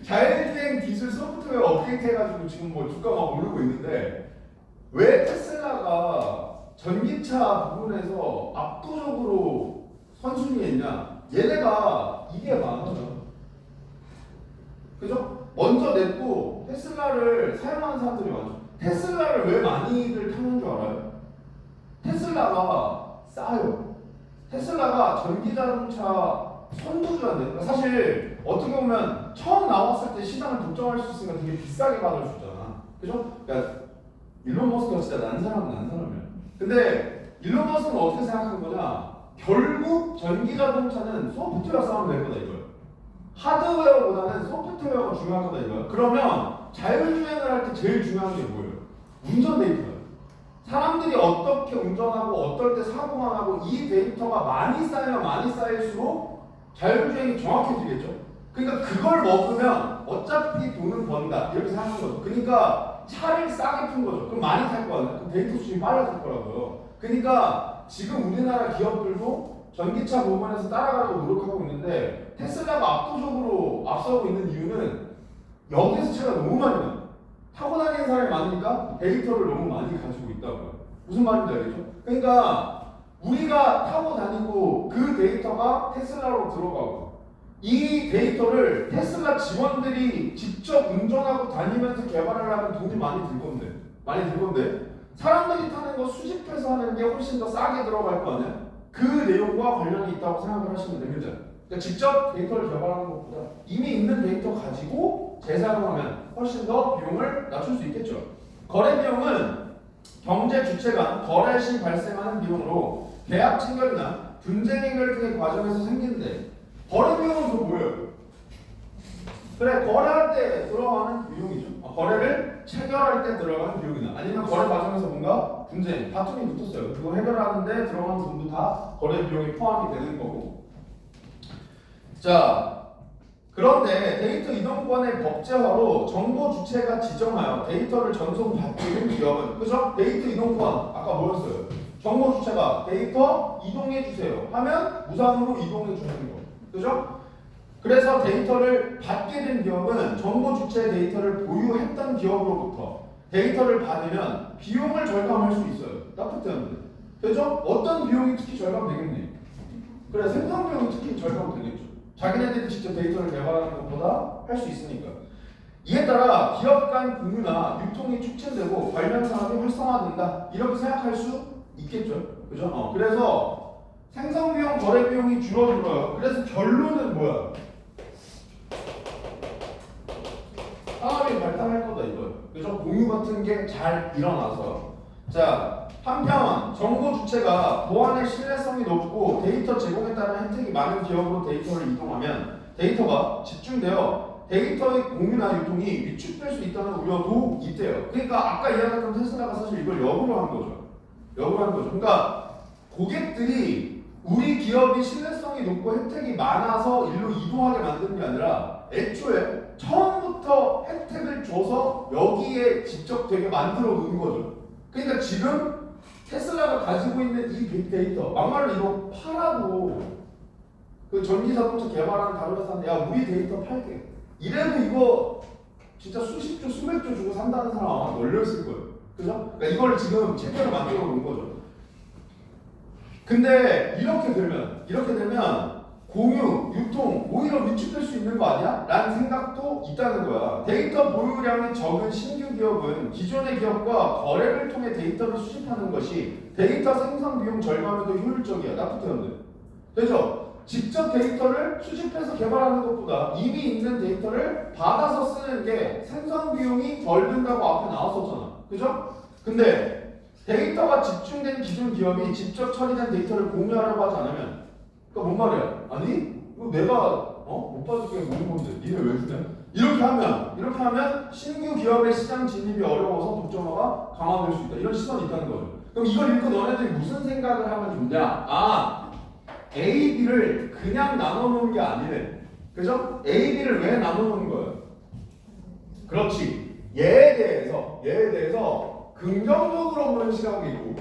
자율주행 기술 소프트웨어 업데이트 해가지고 지금 뭐 주가 막 오르고 있는데 왜 테슬라가 전기차 부분에서 압도적으로 선순위했냐? 얘네가 이게 많아요. 그죠? 먼저 냈고 테슬라를 사용하는 사람들이 많죠. 테슬라를 왜 많이들 타는 줄 알아요? 테슬라가 싸요. 테슬라가 전기자동차 선두주자인데 그러니까 사실 어떻게 보면 처음 나왔을 때 시장을 독점할 수 있으니까 되게 비싸게 받을 수 있잖아. 그죠? 그러니까 일론 머스크가 진짜 난 사람이야. 근데 일론 머스크는 어떻게 생각한 거냐? 결국 전기자동차는 소프트웨어 싸움이 될 거다 이거예요. 하드웨어보다는 소프트웨어가 중요한 거다 이거예요. 그러면 자율주행을 할 때 제일 중요한 게 뭐예요? 운전 데이터예요. 사람들이 어떻게 운전하고 어떨 때 사고만 하고 이 데이터가 많이 쌓이면 많이 쌓일수록 자율주행이 정확해지겠죠. 그러니까 그걸 먹으면 어차피 돈은 번다 이렇게 생각하는 거죠. 그러니까 차를 싸게 푼 거죠. 그럼 많이 탈 거 아니에요. 그럼 데이터 수준이 빨라질 거라고요. 그러니까 지금 우리나라 기업들도 전기차 부분에서 따라가려고 노력하고 있는데 테슬라가 압도적으로 앞서고 있는 이유는 여기에서 차가 너무 많이 나요. 타고 다니는 사람이 많으니까 데이터를 너무 많이 가지고 있다고요. 무슨 말인지 알겠죠? 그러니까 우리가 타고 다니고 그 데이터가 테슬라로 들어가고 이 데이터를 테슬라 직원들이 직접 운전하고 다니면서 개발하려면 돈이 많이 들 건데 사람들이 타는 거 수집해서 하는 게 훨씬 더 싸게 들어갈 거 아니야? 그 내용과 관련이 있다고 생각을 하시면 됩니다. 그러니까 직접 데이터를 개발하는 것보다 이미 있는 데이터 가지고 재사용하면 훨씬 더 비용을 낮출 수 있겠죠. 거래 비용은 경제 주체 간 거래 시 발생하는 비용으로 계약 체결이나 분쟁 해결 등의 과정에서 생기는데 거래 비용은 또 뭐예요? 그래, 거래할 때 들어가는 비용이죠. 거래를 체결할 때 들어가는 비용이나 아니면 거래 과정에서 뭔가 분쟁, 다툼이 붙었어요. 그거 해결하는데 들어가는 돈도 다 거래 비용이 포함이 되는 거고. 자, 그런데 데이터 이동권의 법제화로 정보 주체가 지정하여 데이터를 전송받는 기업은, 그죠? 데이터 이동권 아까 뭐였어요? 정보 주체가 데이터 이동해 주세요 하면 무상으로 이동해 주는 거, 그죠? 그래서 데이터를 받게 된 기업은 정보 주체 데이터를 보유했던 기업으로부터 데이터를 받으면 비용을 절감할 수 있어요. 따뜻한데, 그죠? 어떤 비용이 특히 절감되겠니? 그래, 생산 비용이 특히 절감되겠죠. 자기네들이 직접 데이터를 개발하는 것보다 할 수 있으니까. 이에 따라 기업 간 공유나 유통이 촉진되고 관련 산업이 활성화된다, 이렇게 생각할 수 있겠죠. 그죠? 그래서 생성 비용, 거래 비용이 줄어들어요. 그래서 결론은 뭐야? 산업이 발달할 거다 이거예요. 그죠? 공유 같은 게 잘 일어나서. 자, 한편 정보 주체가 보안의 신뢰성이 높고 데이터 제공에 따른 혜택이 많은 기업으로 데이터를 이동하면 데이터가 집중되어 데이터의 공유나 유통이 위축될 수 있다는 우려도 있대요. 그러니까 아까 이야기했던 테슬라가 사실 이걸 역으로 한 거죠. 그러니까 고객들이 우리 기업이 신뢰성이 높고 혜택이 많아서 일로 이동하게 만드는 게 아니라 애초에 처음부터 혜택을 줘서 여기에 직접 되게 만들어 놓은 거죠. 그러니까 지금 테슬라가 가지고 있는 이 빅데이터, 막말로 이거 팔아도 그 전기 자동차 개발하는 다른 회사는 야 우리 데이터 팔게 이래도 이거 진짜 수십 조 수백 조 주고 산다는 사람 아마 널렸을 거예요. 그죠? 그러니까 이걸 지금 체계로 만들어 놓은 거죠. 근데 이렇게 되면 공유, 유통 오히려 위축될 수 있는 거 아니야? 라는 생각도 있다는 거야. 데이터 보유량이 적은 신규 기업은 기존의 기업과 거래를 통해 데이터를 수집하는 것이 데이터 생산 비용 절감에도 효율적이야. 나쁘대는데. 되죠? 직접 데이터를 수집해서 개발하는 것보다 이미 있는 데이터를 받아서 쓰는 게 생산 비용이 덜 든다고 앞에 나왔었잖아. 그죠? 근데 데이터가 집중된 기존 기업이 직접 처리된 데이터를 공유하려고 하지 않으면, 그러니까 뭔 말이야? 아니 이거 내가 못 받을게 모는 건데 니네 왜 주냐? 이렇게 하면 신규 기업의 시장 진입이 어려워서 독점화가 강화될 수 있다. 이런 시선이 있다는 거죠. 그럼 이걸 읽고 너네들이 무슨 생각을 하면 좋냐? A, B를 그냥 나눠 놓은 게 아니네. 그죠? A, B를 왜 나눠 놓은 거예요? 그렇지. 얘에 대해서 긍정적으로 보는 시각이 있고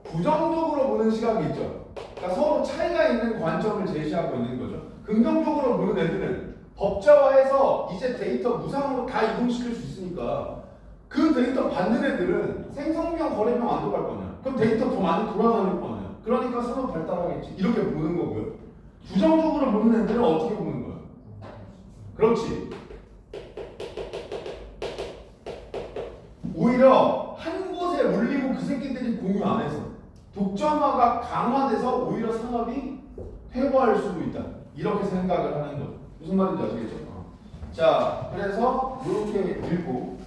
부정적으로 보는 시각이 있죠. 그러니까 서로 차이가 있는 관점을 제시하고 있는 거죠. 긍정적으로 보는 애들은 법제화해서 이제 데이터 무상으로 다 이동시킬 수 있으니까 그 데이터 받는 애들은 생성비용, 거래비용 안 들어갈 거냐. 그럼 데이터 더 많이 돌아다닐 거 아니야. 그러니까 산업 발달하겠지. 이렇게 보는 거고요. 부정적으로 보는 애들은 어떻게 보는 거야? 그렇지. 오히려 한 곳에 올리고 그 새끼들이 공유 안 해서 독점화가 강화돼서 오히려 산업이 퇴보할 수도 있다. 이렇게 생각을 하는 거죠. 무슨 말인지 아시겠죠? 자, 그래서 이렇게 읽고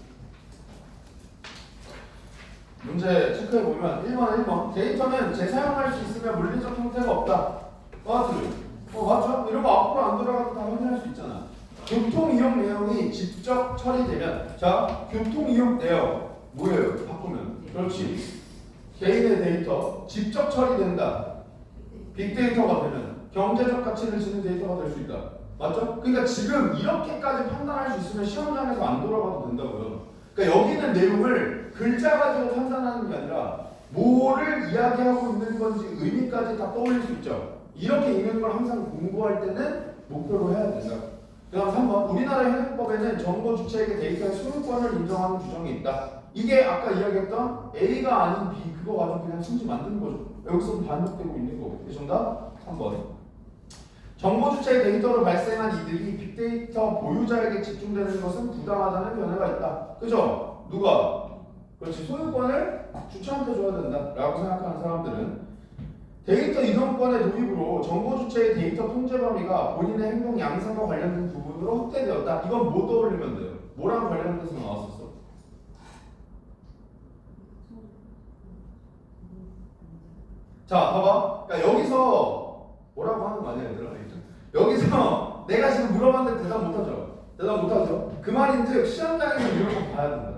문제 체크해보면 1번 데이터는 재사용할 수 있으며 물리적 형태가 없다. 맞죠? 맞죠? 이런 거 앞으로 안 들어가도 다 확인할 수 있잖아. 교통이용 내용이 직접 처리되면, 자, 교통이용 내용 뭐예요? 바꾸면 그렇지. 개인의 데이터 직접 처리된다. 빅데이터가 되면 경제적 가치를 지닌 데이터가 될 수 있다. 맞죠? 그러니까 지금 이렇게까지 판단할 수 있으면 시험장에서 안 돌아가도 된다고요. 그러니까 여기 있는 내용을 글자 가지고 판단하는 게 아니라 뭐를 이야기하고 있는 건지 의미까지 다 떠올릴 수 있죠. 이렇게 있는 걸 항상 공부할 때는 목표로 해야 된다. 그 다음 3번 우리나라 현행법에는 정보 주체에게 데이터의 소유권을 인정하는 규정이 있다. 이게 아까 이야기했던 A가 아닌 B 그거 가지고 그냥 성질 만드는 거죠. 여기서 반복되고 있는 거고. 정답 3번. 정보 주체의 데이터로 발생한 이득이 빅데이터 보유자에게 집중되는 것은 부당하다는 견해가 있다. 그죠? 누가? 그렇지. 소유권을 주체한테 줘야 된다라고 생각하는 사람들은 데이터 이동권의 도입으로 정보 주체의 데이터 통제 범위가 본인의 행동 양상과 관련된 부분으로 확대되었다. 이건 뭐 떠올리면 돼요? 뭐랑 관련돼서 나왔었어? 자, 봐봐. 그러니까 여기서 뭐라고 하는 거 아니야, 얘들아? 여기서 내가 지금 물어봤는데 대답 못하죠? 대답 못하죠? 그 말인즉 시험장에서 이런 거 봐야 된다.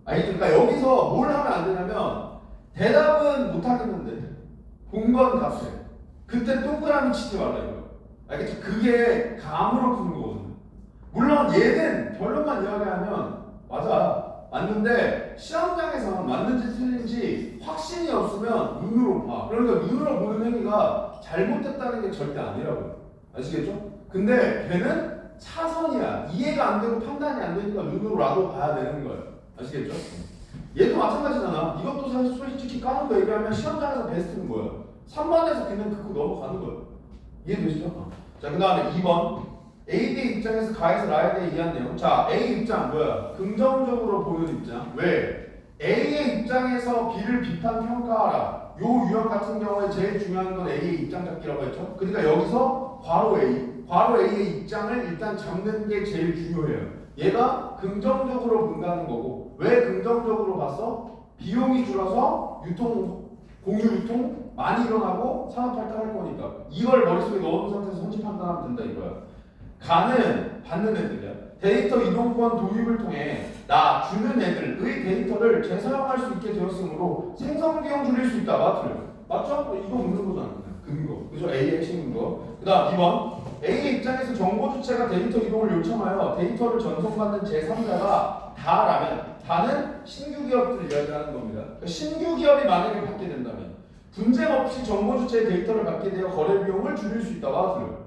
아니, 그러니까 여기서 뭘 하면 안 되냐면 대답은 못하겠는데 공부한 값에 그때 동그라미 치지 말라 이거. 알겠죠? 그게 감으로 푸는 거거든요. 물론 얘는 결론만 이야기하면 맞아. 맞는데 시험장에서는 맞는지 틀린지 확신이 없으면 눈으로 봐. 그러니까 눈으로 보는 행위가 잘못됐다는 게 절대 아니라고요. 아시겠죠? 근데 걔는 차선이야. 이해가 안 되고 판단이 안 되니까 눈으로라도 봐야 되는 거예요. 아시겠죠? 얘도 마찬가지잖아. 이것도 사실 솔직히 까놓고 얘기하면 시험장에서 베스트는 뭐예요? 3번에서 그냥 긋고 넘어가는 거예요. 이해되시죠? 자, 그 다음에 2번. A, B 입장에서 가에서 라에 대해 이해한 내용. 자, A 입장 뭐야? 긍정적으로 보는 입장. 왜? A의 입장에서 B를 비판 평가하라. 요 유형 같은 경우에 제일 중요한 건 A의 입장 잡기라고 했죠. 그러니까 여기서 괄호 A의 입장을 일단 잡는 게 제일 중요해요. 얘가 긍정적으로 본다는 거고. 왜 긍정적으로 봤어? 비용이 줄어서 공유 유통 많이 일어나고 산업 발달할 거니까. 이걸 머릿속에 넣어놓은 상태에서 선지 판단하면 된다 이거야. 가는 받는 애들이야. 데이터 이동권 도입을 통해 나 주는 애들의 데이터를 재사용할 수 있게 되었으므로 생성 비용 줄일 수 있다. 맞죠? 맞죠? 이거 묻는 거잖아. 근거. 그죠? A의 핵심 근거. 그 다음 2번. A의 입장에서 정보 주체가 데이터 이동을 요청하여 데이터를 전송받는 제3자가 다라면 다는 신규 기업들을 이야기하는 겁니다. 그러니까 신규 기업이 만약에 받게 된다면 분쟁 없이 정보 주체의 데이터를 받게 되어 거래 비용을 줄일 수 있다.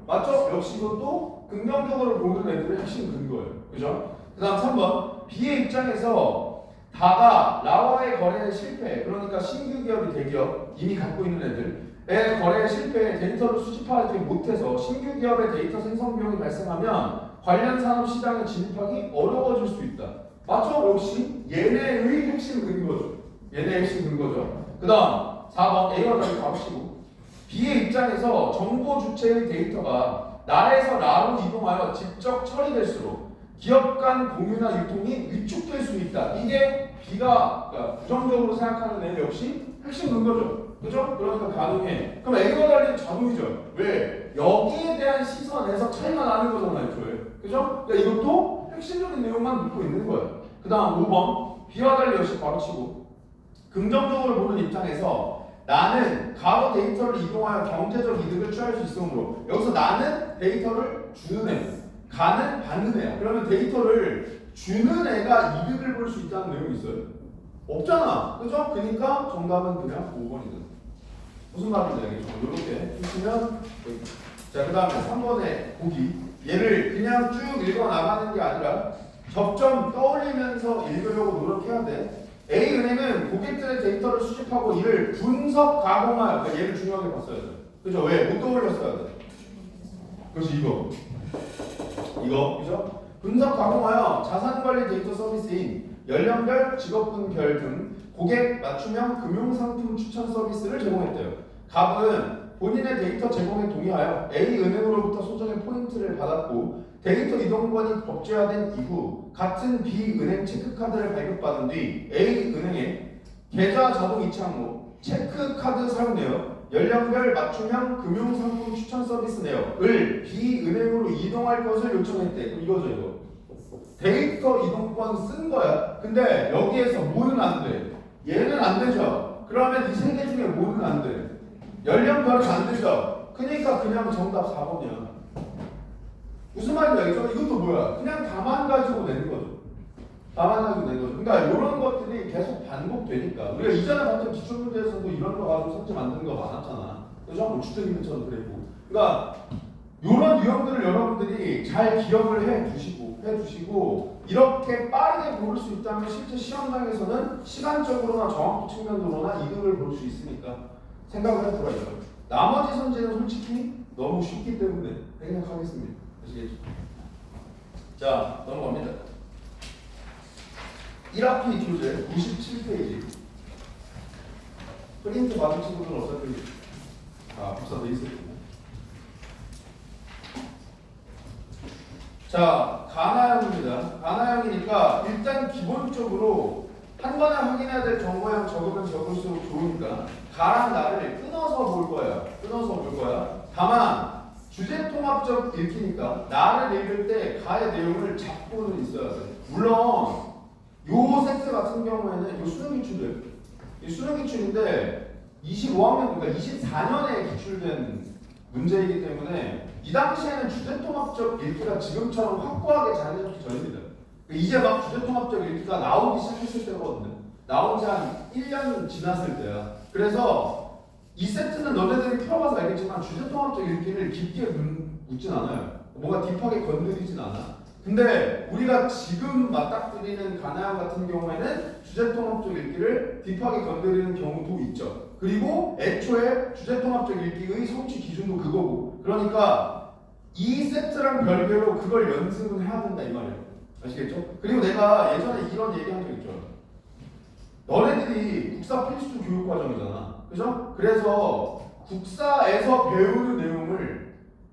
맞죠? 역시 이것도 긍정적으로 보는 애들의 핵심 근거예요. 그죠? 그 다음 3번. B의 입장에서 다가 라와의 거래에 실패, 그러니까 신규 기업이 대기업, 이미 갖고 있는 애들의 거래에 실패해 데이터를 수집하지 못해서 신규 기업의 데이터 생성 비용이 발생하면 관련 산업 시장에 진입하기 어려워질 수 있다. 맞죠? 역시 얘네의 핵심 근거죠. 얘네의 핵심 근거죠. 그 다음 4번. A와 B를 가보시고 B의 입장에서 정보 주체의 데이터가 나에서 라로 이동하여 직접 처리될수록 기업 간 공유나 유통이 위축될 수 있다. 이게 B가 부정적으로 생각하는 애 역시 핵심 근거죠. 그죠? 그러니까 가능해. 그럼 A와 달리 자동이죠. 왜? 여기에 대한 시선에서 차이가 나는 거잖아요. 그죠? 그러니까 이것도 핵심적인 내용만 묻고 있는 거예요. 그 다음 5번. B와 달리 역시 바로 치고 긍정적으로 보는 입장에서 나는 가로 데이터를 이동하여 경제적 이득을 취할 수 있으므로 여기서 나는 데이터를 주는 애, 가는 받는 애야. 그러면 데이터를 주는 애가 이득을 볼 수 있다는 내용이 있어요? 없잖아. 그죠? 그러니까 정답은 그냥 5번이든. 무슨 말인지 알겠죠? 이렇게 보시면 자, 그 다음에 3번에 보기. 얘를 그냥 쭉 읽어 나가는 게 아니라 접점 떠올리면서 읽으려고 노력해야 돼. A은행은 고객들의 데이터를 수집하고 이를 분석 가공하여, 그러니까 얘를 중요하게 봤어야 돼. 그죠? 왜? 못 떠올렸어야 돼. 그래서 이거, 그죠? 분석 가공하여 자산관리 데이터 서비스인 연령별, 직업군별 등 고객 맞춤형 금융상품 추천 서비스를 제공했대요. 갑은 본인의 데이터 제공에 동의하여 A은행으로부터 소정의 포인트를 받았고 데이터 이동권이 법제화된 이후 같은 B은행 체크카드를 발급받은 뒤 A은행에 계좌 자동 이체 항목, 체크카드 사용 내역, 연령별 맞춤형 금융상품 추천 서비스 내역을 B은행으로 이동할 것을 요청했대. 이거죠 이거. 데이터 이동권 쓴 거야. 근데 여기에서 뭐는 안 돼? 얘는 안 되죠. 그러면 이 세 개 중에 뭐는 안 돼? 연령별은 안 되죠. 그러니까 그냥 정답 4번이야. 무슨 말인지 알겠죠? 이것도 뭐야? 그냥 다만 가지고 내는 거죠. 다만 가지고 내는 거죠. 그러니까 이런 것들이 계속 반복되니까 우리가 이전에 봤던 기출문제에서도 이런 거 가지고 성질 만드는 거 많았잖아. 그죠? 뭐 주택이면처럼 그랬고. 그러니까 이런 유형들을 여러분들이 잘 기억을 해 두시고 해두시고 이렇게 빠르게 고를 수 있다면 실제 시험장에서는 시간적으로나 정확도 측면으로나 이득을 볼 수 있으니까 생각을 해보라 이거예요. 나머지 선제는 솔직히 너무 쉽기 때문에 생각하겠습니다. 아시겠죠? 자, 넘어갑니다. 1학기 교재 97페이지. 프린트 받은 친구들은 어차피 다 복사돼 있을 거고. 자, 가나형입니다. 가나형이니까 일단 기본적으로 한 번에 확인해야 될 정보량 적으면 적을수록 좋으니까 가랑 나를 끊어서 볼 거야. 끊어서 볼 거야. 다만 주제 통합적 읽기니까 나를 읽을 때 가의 내용을 잡고는 있어야 돼. 물론 요 세트 같은 경우에는 요 수능 기출들, 이 수능 기출인데 25학년 그러니까 24년에 기출된 문제이기 때문에 이 당시에는 주제 통합적 읽기가 지금처럼 확고하게 자리잡기 전입니다. 이제 막 주제 통합적 읽기가 나오기 시작했을 때거든요. 나온 지 한 1년 지났을 때야. 그래서 이 세트는 너네들이 풀어봐서 알겠지만 주제 통합적 읽기를 깊게 묻진 않아요. 뭔가 딥하게 건드리진 않아. 근데 우리가 지금 맞닥뜨리는 가나형 같은 경우에는 주제 통합적 읽기를 딥하게 건드리는 경우도 있죠. 그리고 애초에 주제 통합적 읽기의 성취 기준도 그거고. 그러니까 이 세트랑 별개로 그걸 연습은 해야 된다 이 말이에요. 아시겠죠? 그리고 내가 예전에 이런 얘기 한 적 있죠. 너네들이 국사 필수 교육 과정이잖아. 그죠? 그래서 국사에서 배우는 내용을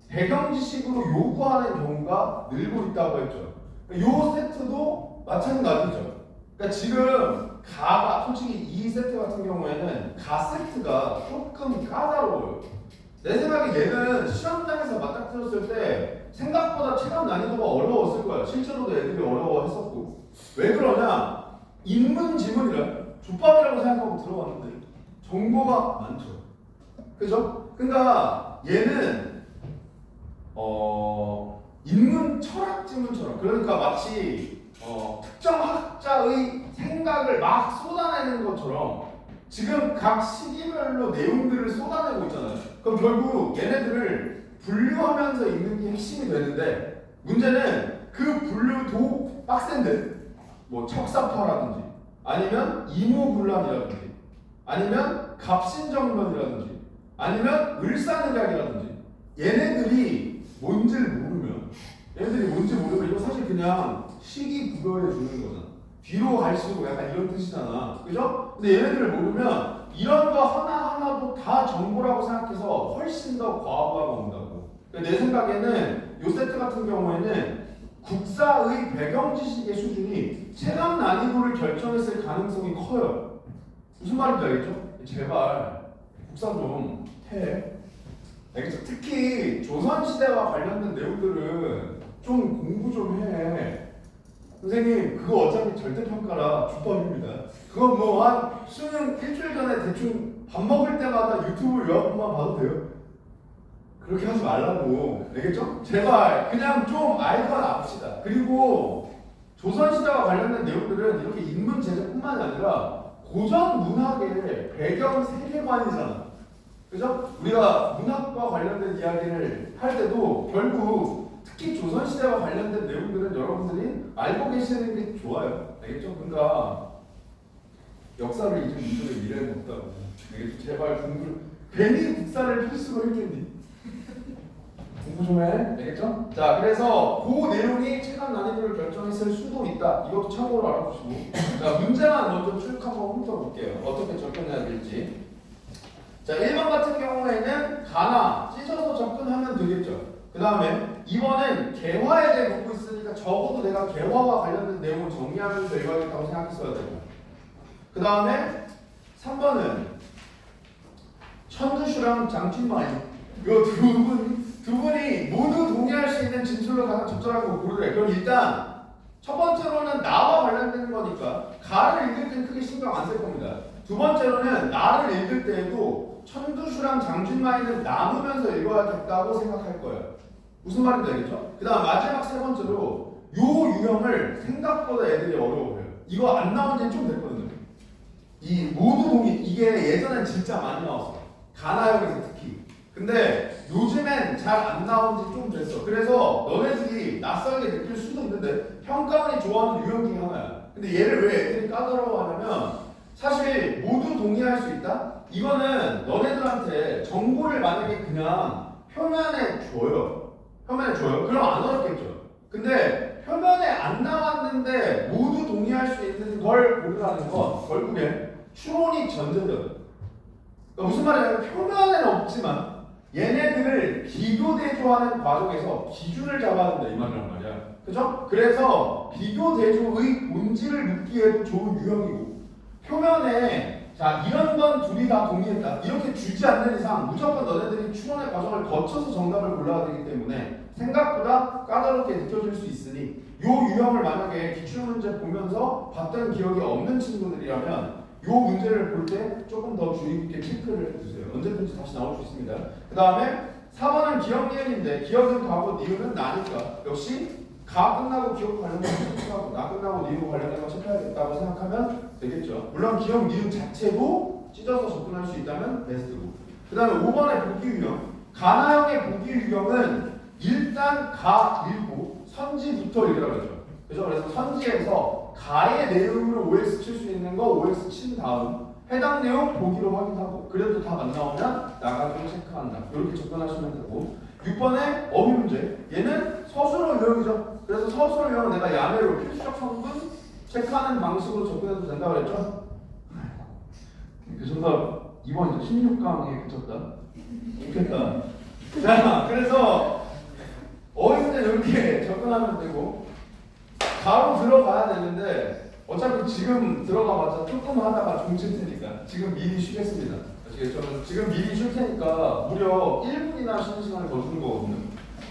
배경 지식으로 요구하는 경우가 늘고 있다고 했죠. 요 세트도 마찬가지죠. 그러니까 지금 가가 솔직히 이 세트 같은 경우에는 가 세트가 조금 까다로워요. 내 생각에 얘는 시험장에서 맞닥뜨렸을 때 생각보다 체감 난이도가 어려웠을 거야. 실제로도 애들이 어려워했었고. 왜 그러냐? 인문 지문이라 족밥이라고 생각하고 들어왔는데 정보가 많죠. 그죠? 그러니까 얘는 인문 철학 지문처럼 그러니까 마치 특정 학자의 생각을 막 쏟아내는 것처럼 지금 각 시기별로 내용들을 쏟아내고 있잖아요. 그럼 결국 얘네들을 분류하면서 읽는 게 핵심이 되는데 문제는 그 분류도 빡센데 뭐 척사파라든지 아니면 이모군란이라든지 아니면 갑신정론이라든지 아니면 을사늑약이라든지 얘네들이 뭔지를 모르면 이거 사실 그냥 시기 구별해 주는 거잖아. 뒤로 갈수록 약간 이런 뜻이잖아. 그죠? 근데 얘네들을 모르면 이런 거 하나하나도 다 정보라고 생각해서 훨씬 더 과부하가 온다고. 내 생각에는 요 세트 같은 경우에는 국사의 배경 지식의 수준이 체감 난이도를 결정했을 가능성이 커요. 무슨 말인지 알겠죠? 제발 국사 좀 해. 알겠죠? 특히 조선시대와 관련된 내용들은 좀 공부 좀 해. 선생님 그거 어차피 절대평가라 족밥입니다. 그거 뭐 한 수능 일주일 전에 대충 밥 먹을 때마다 유튜브 요약본만 봐도 돼요. 그렇게 하지 말라고. 알겠죠? 제발 그냥 좀 알거나 합시다. 그리고 조선시대와 관련된 내용들은 이렇게 인문 제재뿐만 아니라 고전 문학의 배경 세계관이잖아. 그죠? 우리가 문학과 관련된 이야기를 할 때도 결국 특히 조선시대와 관련된 내용들은 여러분들이 알고 계시는 게 좋아요. 알겠죠? 그러니까 역사를 잊은 이들의 미래는 없다고. 알겠죠? 제발 공부를 괜히 국사를 필수로 했겠니? 공부 좀 해. 알겠죠? 자, 그래서 그 내용이 체감 난이도를 결정했을 수도 있다. 이것도 참고로 알아두시고. 자, 문제만 먼저 쭉 한번 훑어볼게요. 어떻게 접근해야 될지. 자, 1번 같은 경우에는 가나 찢어서 접근하면 되겠죠. 그 다음에 2번은 개화에 대해 묻고 있으니까 적어도 내가 개화와 관련된 내용을 정리하면서 읽어야겠다고 생각했어야 되고, 그 다음에 3번은 천두슈랑 장춘마이 이 두 분이 모두 동의할 수 있는 진술로 가장 적절한 거 고르래. 그럼 일단 첫 번째로는 나와 관련된 거니까 가를 읽을 땐 크게 신경 안 쓸 겁니다. 두 번째로는 나를 읽을 때에도 천두슈랑 장춘마이는 나누면서 읽어야겠다고 생각할 거예요. 무슨 말인지 알겠죠? 그 다음 마지막 세 번째로 요 유형을 생각보다 애들이 어려워해요. 이거 안 나온 지는 좀 됐거든요. 이 모두 동의 이게 예전엔 진짜 많이 나왔어. 가나형에서 특히. 근데 요즘엔 잘 안 나온 지 좀 됐어. 그래서 너네들이 낯설게 느낄 수도 있는데 평가원이 좋아하는 유형 중에 하나야. 근데 얘를 왜 애들이 까다로워하냐면 사실 모두 동의할 수 있다? 이거는 너네들한테 정보를 만약에 그냥 표면에 줘요. 표면에 줘요. 그럼 안 어렵겠죠. 근데 표면에 안 나왔는데 모두 동의할 수 있는 걸 고르라는 건 결국엔 추론이 전제되거든. 그러니까 무슨 말이냐면 표면에는 없지만 얘네들을 비교 대조하는 과정에서 기준을 잡아야 된다 이 말이란 말이야. 그죠? 그래서 비교 대조의 본질을 묻기에도 좋은 유형이고 표면에 자 이런 건 둘이 다 동의했다 이렇게 주지 않는 이상 무조건 너네들이 추론의 과정을 거쳐서 정답을 골라야 되기 때문에 생각보다 까다롭게 느껴질 수 있으니 요 유형을 만약에 기출문제 보면서 봤던 기억이 없는 친구들이라면 요 문제를 볼 때 조금 더 주의 깊게 체크를 해주세요. 언제든지 다시 나올 수 있습니다. 그 다음에 4번은 기억 니은인데 기억은 가고 니은은 나니까 역시 가 끝나고 기억 관련된 거 체크하고 나 끝나고 니은 관련된 거 체크해야겠다고 생각하면 되겠죠. 물론 기억 니은 자체도 찢어서 접근할 수 있다면 베스트고. 그 다음에 5번의 보기 유형 가나형의 보기 유형은 일단 가 읽고 선지부터 읽으라고 했죠. 그죠? 그래서 선지에서 가의 내용으로 OX 칠 수 있는 거 OX 친 다음 해당 내용 보기로 확인하고 그래도 답 안 나오면 나가지고 체크한다. 이렇게 접근하시면 되고 6번의 어휘 문제 얘는 서술어 유형이죠. 그래서 서술어 유형은 내가 야매로 필수적 성분 체크하는 방식으로 접근해도 된다고 그랬죠. 그 정답 2번 이제 16강에 그쳤다. 좋겠다. 자 그래서 어휘 문제는 이렇게 접근하면 되고 바로 들어가야 되는데 어차피 지금 들어가봤자 조금 하다가 종칠 테니까 지금 미리 쉬겠습니다. 아시겠죠? 지금 미리 쉴 테니까 무려 1분이나 쉬는 시간을 더 주는 거거든요.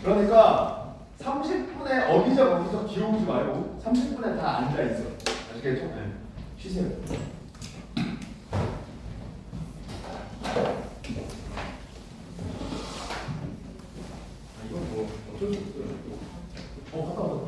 그러니까 30분에 어기적 기어오지 말고 30분에 다 앉아있어. 아시겠죠? 네. 쉬세요. 이건 뭐 어쩔 수 없어요. 갔다 왔다.